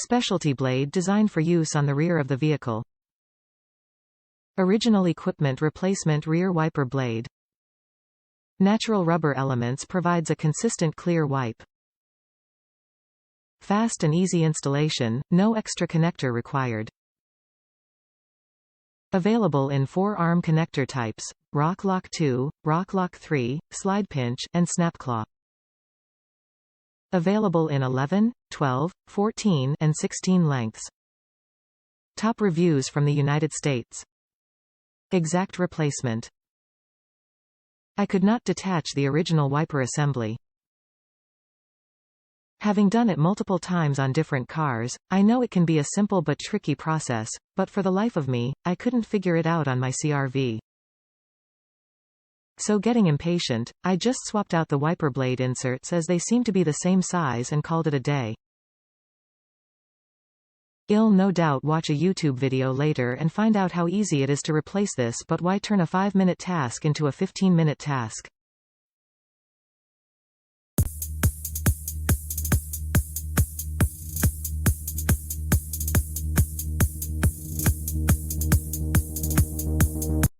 Specialty blade designed for use on the rear of the vehicle. Original equipment replacement rear wiper blade. Natural rubber elements provides a consistent clear wipe. Fast and easy installation, no extra connector required. Available in 4-arm connector types, Roc Lock 2, Roc Lock 3, Slide Pinch, and Snap Claw. Available in 11, 12, 14, and 16 lengths. Top reviews from the United States. Exact replacement. I could not detach the original wiper assembly. Having done it multiple times on different cars, I know it can be a simple but tricky process, but for the life of me, I couldn't figure it out on my CR-V. So getting impatient, I just swapped out the wiper blade inserts as they seem to be the same size and called it a day. I'll no doubt watch a YouTube video later and find out how easy it is to replace this, but why turn a 5-minute task into a 15-minute task?